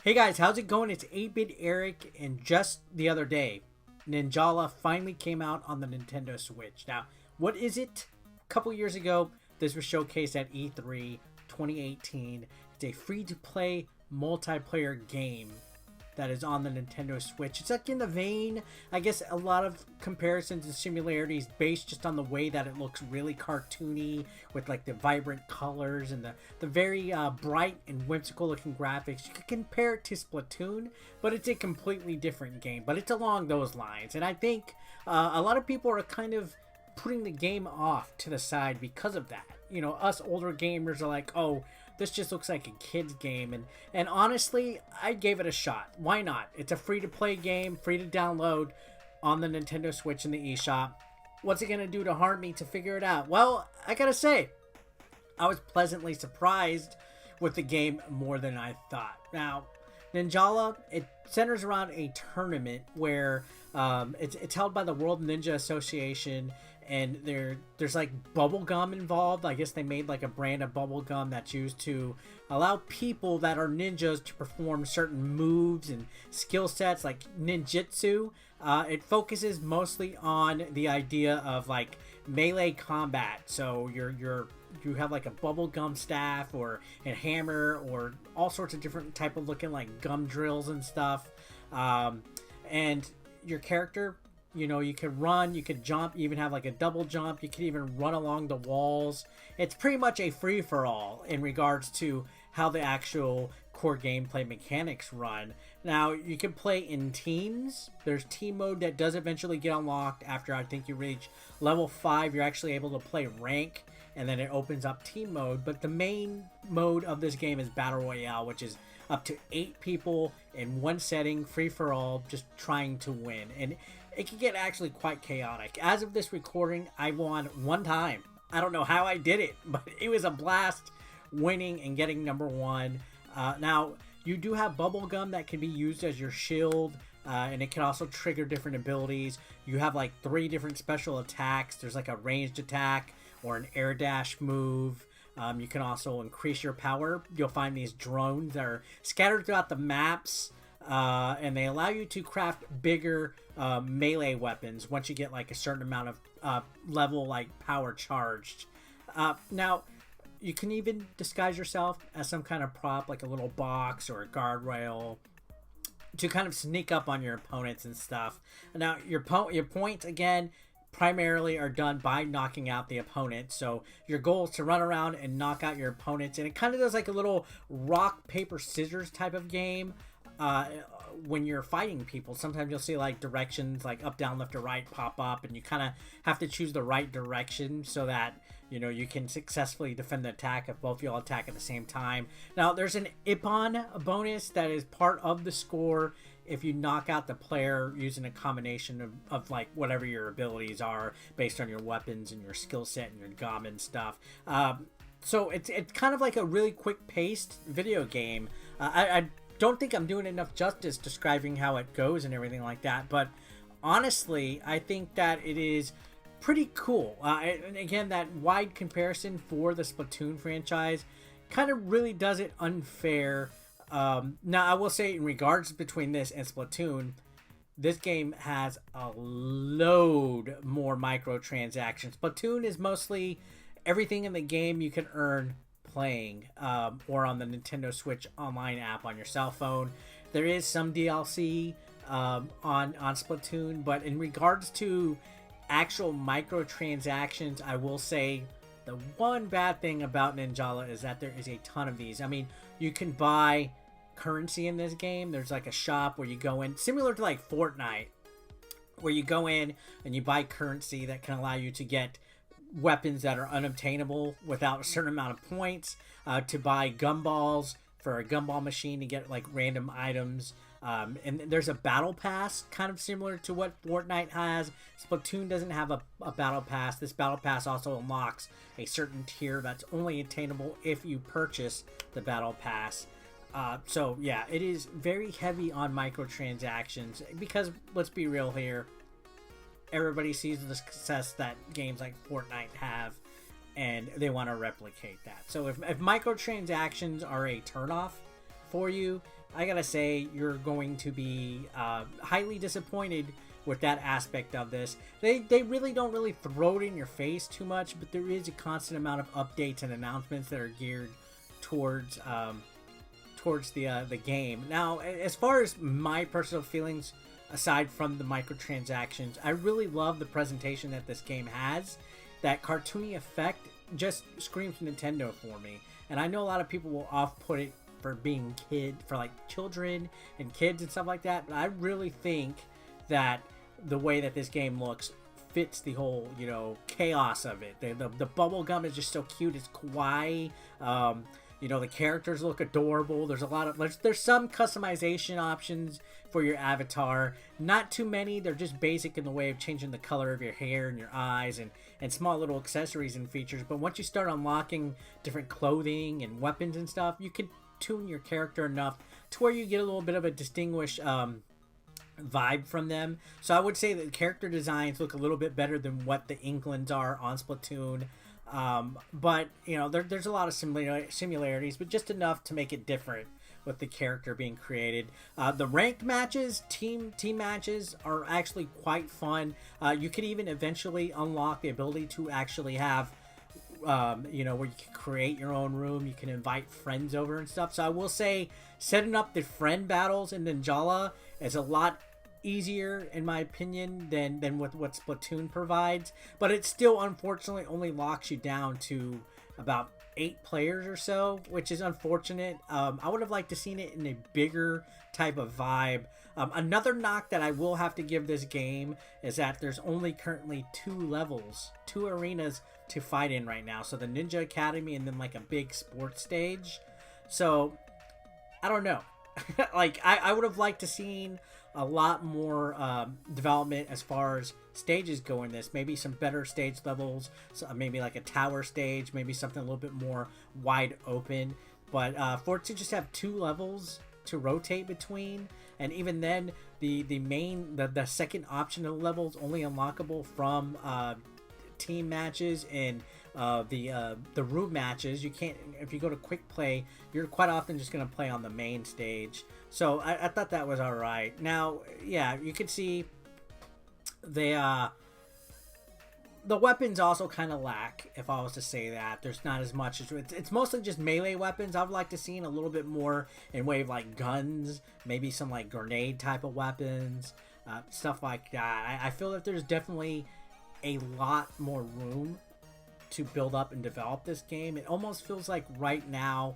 Hey guys, how's it going? It's 8-Bit Eric, and just the other day, Ninjala finally came out on the Nintendo Switch. Now, what is it? A couple years ago, this was showcased at E3 2018. It's a free-to-play multiplayer game that is on the Nintendo Switch. It's like in the vein, I guess, a lot of comparisons and similarities based just on the way that it looks really cartoony with like the vibrant colors and the very bright and whimsical looking graphics. You could compare it to Splatoon, but it's a completely different game, but it's along those lines. And I think a lot of people are kind of putting the game off to the side because of that. You know, us older gamers are like, oh, this just looks like a kid's game, and honestly, I gave it a shot. Why not? It's a free-to-play game, free to download on the Nintendo Switch in the eShop. What's it gonna do to harm me to figure it out? Well, I gotta say, I was pleasantly surprised with the game more than I thought. Now, Ninjala, it centers around a tournament where it's held by the World Ninja Association, and there's like bubble gum involved. I guess they made like a brand of bubble gum that's used to allow people that are ninjas to perform certain moves and skill sets like ninjutsu. It focuses mostly on the idea of like melee combat. So you have like a bubble gum staff or a hammer or all sorts of different type of looking like gum drills and stuff. And your character, you know, you could run, you could jump, you even have like a double jump, you could even run along the walls. It's pretty much a free-for-all in regards to how the actual core gameplay mechanics run. Now, you can play in teams. There's team mode that does eventually get unlocked after I think you reach level 5. You're actually able to play rank, and then it opens up team mode. But the main mode of this game is Battle Royale, which is up to 8 people in one setting, free-for-all, just trying to win. And it can get actually quite chaotic. As of this recording, I won one time. I don't know how I did it, but it was a blast winning and getting number 1. Now, you do have bubblegum that can be used as your shield, and it can also trigger different abilities. You have like 3 different special attacks. There's like a ranged attack or an air dash move. You can also increase your power. You'll find these drones that are scattered throughout the maps, and they allow you to craft bigger melee weapons once you get like a certain amount of level like power charged. Now, you can even disguise yourself as some kind of prop, like a little box or a guardrail, to kind of sneak up on your opponents and stuff. Now, your points, again, primarily are done by knocking out the opponent. So your goal is to run around and knock out your opponents, and it kind of does like a little rock, paper, scissors type of game. When you're fighting people, sometimes you'll see like directions like up, down, left, or right pop up, and you kind of have to choose the right direction so that, you know, you can successfully defend the attack if both of y'all attack at the same time. Now, there's an Ippon bonus that is part of the score if you knock out the player using a combination of like whatever your abilities are based on your weapons and your skill set and your gum and stuff. So it's kind of like a really quick-paced video game. I don't think I'm doing enough justice describing how it goes and everything like that, but honestly, I think that it is pretty cool. And again, that wide comparison for the Splatoon franchise kind of really does it unfair. Now, I will say in regards between this and Splatoon, this game has a load more microtransactions. Splatoon is mostly everything in the game you can earn playing, or on the Nintendo Switch online app on your cell phone. There is some DLC on Splatoon, but in regards to actual microtransactions, I will say the one bad thing about Ninjala is that there is a ton of these. I mean, you can buy currency in this game. There's like a shop where you go in, similar to like Fortnite, where you go in and you buy currency that can allow you to get weapons that are unobtainable without a certain amount of points, to buy gumballs for a gumball machine to get like random items, and there's a battle pass kind of similar to what Fortnite has. Splatoon doesn't have a battle pass. This battle pass also unlocks a certain tier that's only attainable if you purchase the battle pass. So yeah, it is very heavy on microtransactions because, let's be real here, everybody sees the success that games like Fortnite have, and they want to replicate that. So if microtransactions are a turnoff for you, I gotta say, you're going to be highly disappointed with that aspect of this. They really don't really throw it in your face too much, but there is a constant amount of updates and announcements that are geared towards the game. Now, as far as my personal feelings, aside from the microtransactions, I really love the presentation that this game has. That cartoony effect just screams Nintendo for me. And I know a lot of people will off-put it for being for like children and kids and stuff like that, but I really think that the way that this game looks fits the whole, you know, chaos of it. The bubble gum is just so cute. It's kawaii. You know, the characters look adorable. There's some customization options for your avatar. Not too many. They're just basic in the way of changing the color of your hair and your eyes and small little accessories and features. But once you start unlocking different clothing and weapons and stuff, you can tune your character enough to where you get a little bit of a distinguished vibe from them. So I would say that the character designs look a little bit better than what the Inklings are on Splatoon. But, you know, there's a lot of similarities, but just enough to make it different with the character being created. The ranked matches, team matches, are actually quite fun. You could even eventually unlock the ability to actually have, you know, where you can create your own room. You can invite friends over and stuff. So I will say setting up the friend battles in Ninjala is a lot easier, in my opinion, than with what Splatoon provides. But it still, unfortunately, only locks you down to about 8 players or so, which is unfortunate. I would have liked to seen it in a bigger type of vibe. Another knock that I will have to give this game is that there's only currently 2 arenas to fight in right now. So the Ninja Academy and then like a big sports stage. So I don't know. Like I would have liked to seen a lot more development as far as stages go in this. Maybe some better stage levels, so maybe like a tower stage, maybe something a little bit more wide open. But for it to just have 2 levels to rotate between, and even then the second option of the level is only unlockable from team matches and the room matches. You can't, if you go to quick play, you're quite often just going to play on the main stage. So I thought that was all right. Now, yeah, you can see the weapons also kind of lack, if I was to say that. There's not as much. It's mostly just melee weapons. I would like to see a little bit more in way of like guns, maybe some like grenade type of weapons, stuff like that. I feel that there's definitely a lot more room to build up and develop this game. It almost feels like right now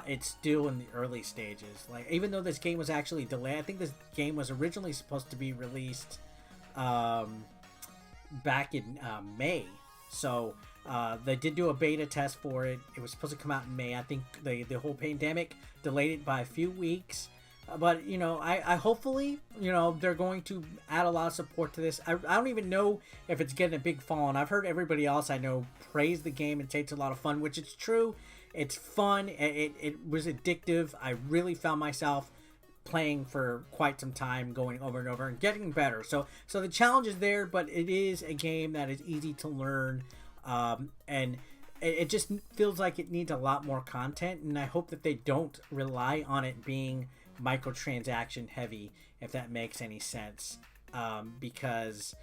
it's still in the early stages. Like, even though this game was actually delayed, I think this game was originally supposed to be released back in May. So they did do a beta test for it. It was supposed to come out in May. I think the whole pandemic delayed it by a few weeks. But, you know, I hopefully, you know, they're going to add a lot of support to this. I don't even know if it's getting a big following. I've heard everybody else I know praise the game and say it's a lot of fun, which it's true. It's fun. It was addictive. I really found myself playing for quite some time, going over and over and getting better. So the challenge is there, but it is a game that is easy to learn. And it just feels like it needs a lot more content. And I hope that they don't rely on it being microtransaction heavy, if that makes any sense, because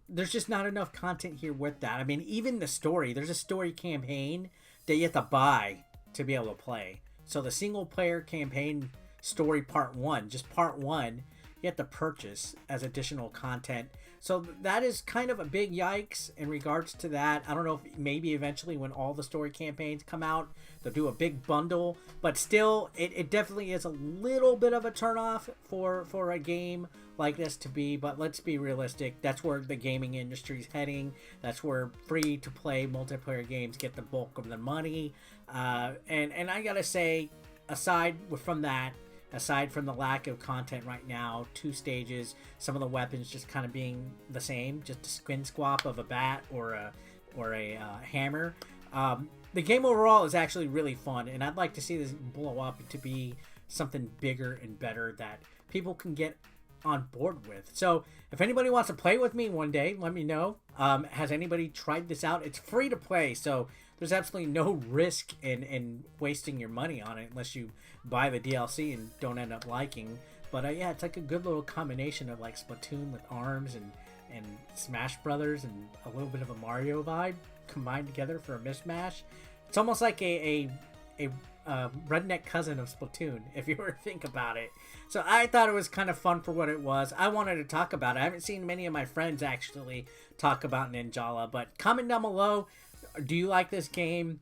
there's just not enough content here with that. I mean, even the story, there's a story campaign that you have to buy to be able to play. So the single player campaign story part 1, just part 1, you have to purchase as additional content. So that is kind of a big yikes in regards to that. I don't know if maybe eventually when all the story campaigns come out, they'll do a big bundle, but still it definitely is a little bit of a turnoff for a game like this to be. But let's be realistic, that's where the gaming industry is heading. That's where free to play multiplayer games get the bulk of the money. And I gotta say, aside from the lack of content right now, 2 stages, some of the weapons just kind of being the same, just a skin swap of a bat or a hammer. The game overall is actually really fun, and I'd like to see this blow up to be something bigger and better that people can get on board with. So if anybody wants to play with me one day, let me know. Has anybody tried this out? It's free to play, so there's absolutely no risk in wasting your money on it unless you buy the DLC and don't end up liking. But yeah, it's like a good little combination of like Splatoon with ARMS and Smash Brothers and a little bit of a Mario vibe combined together for a mishmash. It's almost like a redneck cousin of Splatoon, if you were to think about it. So I thought it was kind of fun for what it was. I wanted to talk about it. I haven't seen many of my friends actually talk about Ninjala, but comment down below. Do you like this game?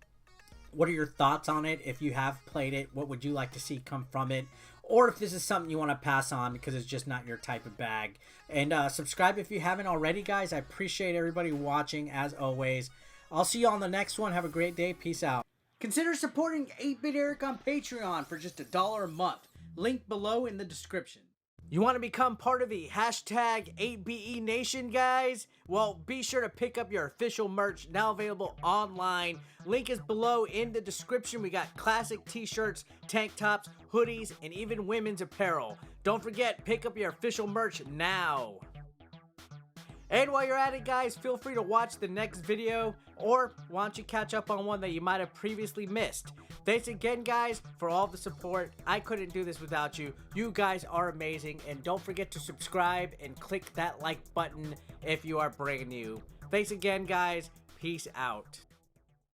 What are your thoughts on it? If you have played it, what would you like to see come from it? Or if this is something you want to pass on because it's just not your type of bag. And subscribe if you haven't already, guys. I appreciate everybody watching, as always. I'll see you on the next one. Have a great day. Peace out. Consider supporting 8-Bit Eric on Patreon for just $1 a month. Link below in the description. You want to become part of the hashtag 8BE Nation, guys? Well, be sure to pick up your official merch, now available online. Link is below in the description. We got classic t-shirts, tank tops, hoodies, and even women's apparel. Don't forget, pick up your official merch now. And while you're at it, guys, feel free to watch the next video, or why don't you catch up on one that you might have previously missed. Thanks again, guys, for all the support. I couldn't do this without you. You guys are amazing, and don't forget to subscribe and click that like button if you are brand new. Thanks again, guys. Peace out.